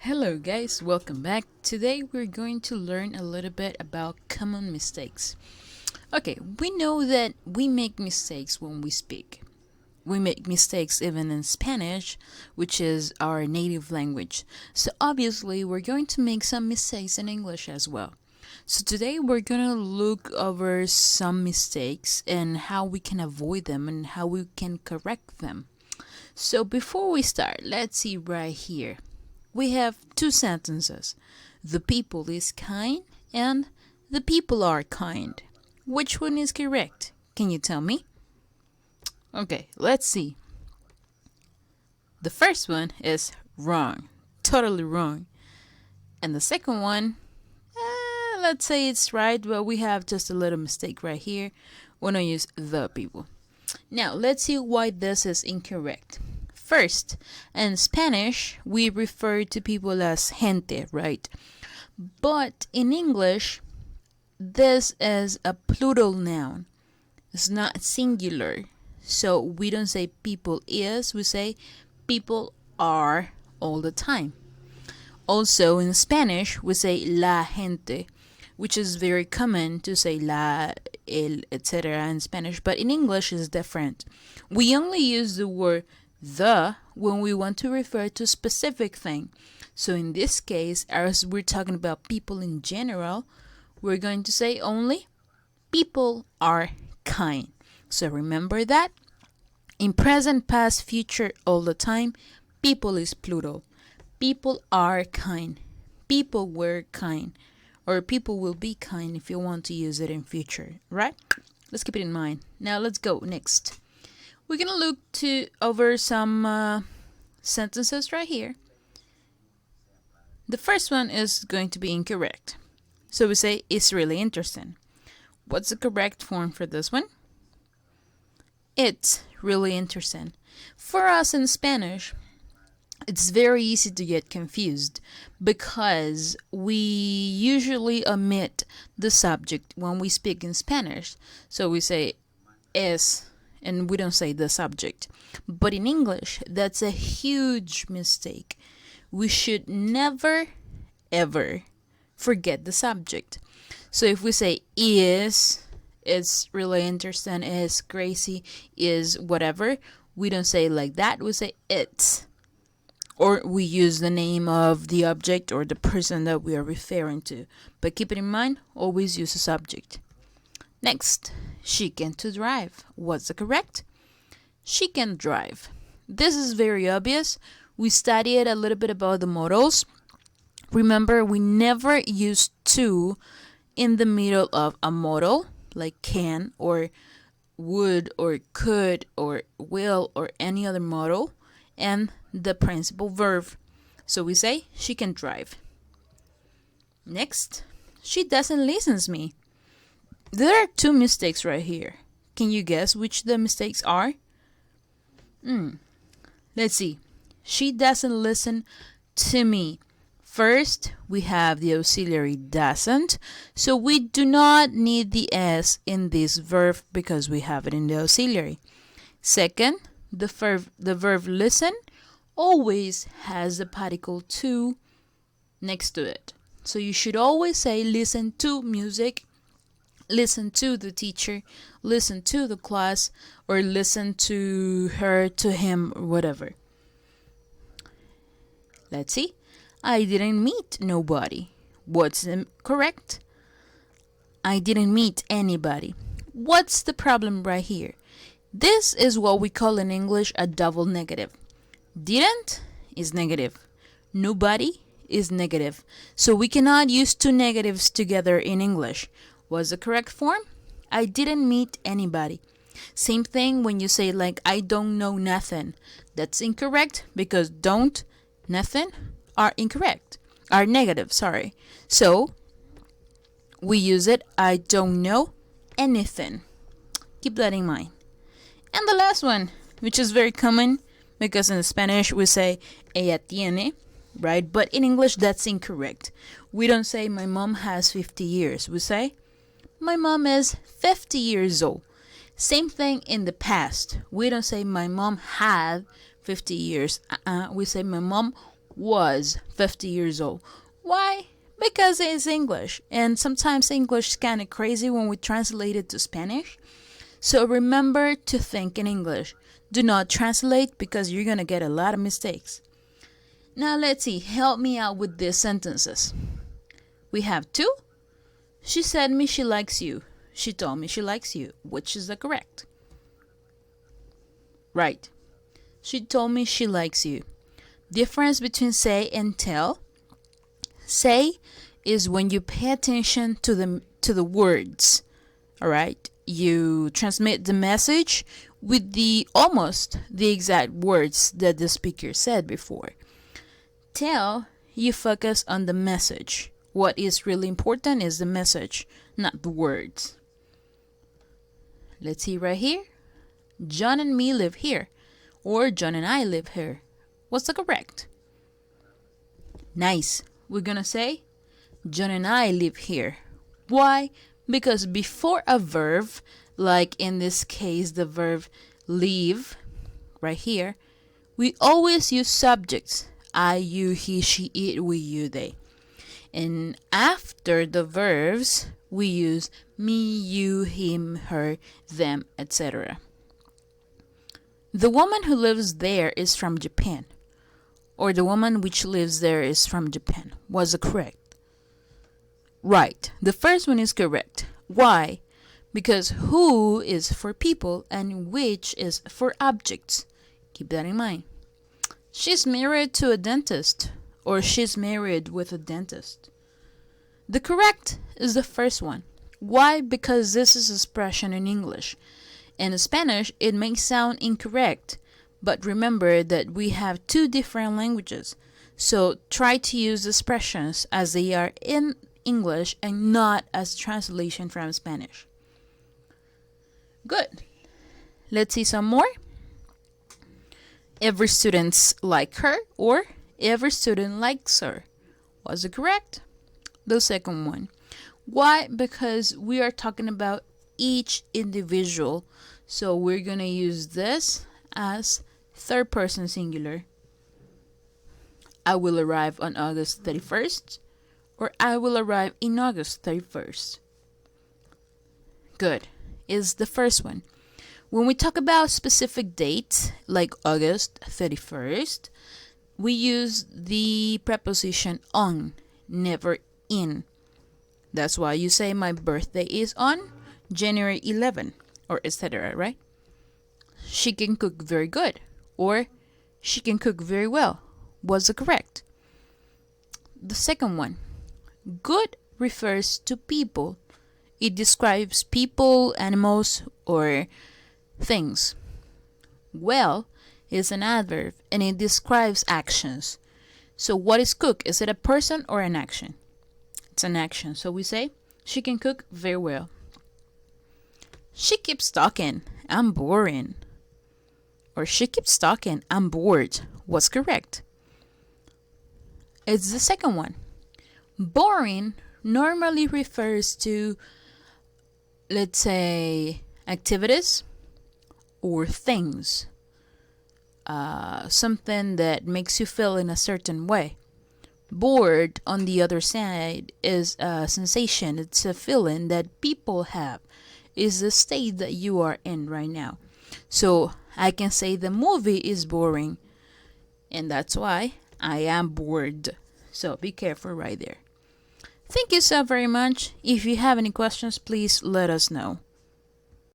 Hello, guys, welcome back. Today we're going to learn a little bit about common mistakes. Okay, we know that we make mistakes when we speak. We make mistakes even in Spanish, which is our native language. So, obviously, we're going to make some mistakes in English as well. So, today we're going to look over some mistakes and how we can avoid them and how we can correct them. So, before we start, let's see right here. We have two sentences. The people is kind and the people are kind. Which one is correct? Can you tell me? Okay, let's see. The first one is wrong. Totally wrong. And the second one, let's say it's right, but we have just a little mistake right here. We're going to use the people. Now, let's see why this is incorrect. First, in Spanish, we refer to people as gente, right? But in English, this is a plural noun. It's not singular. So we don't say people is, we say people are all the time. Also, in Spanish, we say la gente, which is very common to say la, el, etc. in Spanish, but in English is different. We only use the word the when we want to refer to a specific thing. So in this case, as we're talking about people in general, we're going to say only people are kind. So remember that. In present, past, future, all the time, people is plural. People are kind. People were kind. Or people will be kind if you want to use it in future, right? Let's keep it in mind. Now let's go next. We're going to look over some sentences right here. The first one is going to be incorrect. So we say, it's really interesting. What's the correct form for this one? It's really interesting. For us in Spanish, it's very easy to get confused because we usually omit the subject when we speak in Spanish. So we say es, and we don't say the subject. But in English, that's a huge mistake. We should never, ever forget the subject. So if we say is, it's really interesting, is crazy, is whatever, we don't say it like that. We say it's. Or we use the name of the object or the person that we are referring to. But keep it in mind, always use a subject. Next, she can to drive. What's the correct? She can drive. This is very obvious. We studied a little bit about the modals. Remember, we never use to in the middle of a modal, like can or would or could or will or any other modal, and the principal verb. So we say she can drive. Next, she doesn't listen to me. There are two mistakes right here. Can you guess which the mistakes are? Let's see. She doesn't listen to me. First, we have the auxiliary doesn't. So we do not need the s in this verb because we have it in the auxiliary. Second, the verb listen always has the particle to next to it. So you should always say listen to music, listen to the teacher, listen to the class, or listen to her, to him, or whatever. Let's see. I didn't meet nobody. What's correct? I didn't meet anybody. What's the problem right here? This is what we call in English a double negative. Didn't is negative. Nobody is negative. So we cannot use two negatives together in English. What's the correct form? I didn't meet anybody. Same thing when you say like I don't know nothing. That's incorrect because don't, nothing are incorrect. Are negative, sorry. So we use it I don't know anything. Keep that in mind. And the last one, which is very common because in Spanish we say ella tiene, right? But in English that's incorrect. We don't say my mom has 50 years. We say my mom is 50 years old. Same thing in the past. We don't say my mom had 50 years. We say my mom was 50 years old. Why? Because it's English, and sometimes English is kind of crazy when we translate it to Spanish. So remember to think in English. Do not translate because you're going to get a lot of mistakes. Now let's see. Help me out with these sentences. We have two. She said me she likes you. She told me she likes you. Which is the correct? Right. She told me she likes you. Difference between say and tell. Say is when you pay attention to the words. All right? You transmit the message with almost the exact words that the speaker said before. Tell, you focus on the message. What is really important is the message, not the words. Let's see right here. John and me live here. Or John and I live here. What's the correct? Nice. We're gonna say John and I live here. Why? Because before a verb, like in this case the verb live, right here, we always use subjects. I, you, he, she, it, we, you, they. And after the verbs, we use me, you, him, her, them, etc. The woman who lives there is from Japan. Or the woman which lives there is from Japan. Was it correct? Right. The first one is correct. Why? Because who is for people and which is for objects. Keep that in mind. She's married to a dentist, or she's married with a dentist. The correct is the first one. Why? Because this is expression in English. In Spanish, it may sound incorrect, but remember that we have two different languages. So try to use expressions as they are in English and not as translation from Spanish. Good. Let's see some more. Every student like her, or every student likes her. Was it correct? The second one. Why? Because we are talking about each individual. So we're going to use this as third person singular. I will arrive on August 31st, or I will arrive in August 31st. Good. Is the first one. When we talk about specific dates, like August 31st, we use the preposition on, never in. That's why you say my birthday is on January 11, or etc., right? She can cook very good, or she can cook very well. Was it correct? The second one. Good refers to people. It describes people, animals, or things. Well is an adverb and it describes actions. So what is cook? Is it a person or an action? It's an action. So we say she can cook very well. She keeps talking. I'm boring. Or she keeps talking. I'm bored. What's correct? It's the second one. Boring normally refers to, let's say, activities or things. Something that makes you feel in a certain way. Bored, on the other side, is a sensation. It's a feeling that people have. Is the state that you are in right now. So I can say the movie is boring, and that's why I am bored. So be careful right there. Thank you so very much. If you have any questions, please let us know.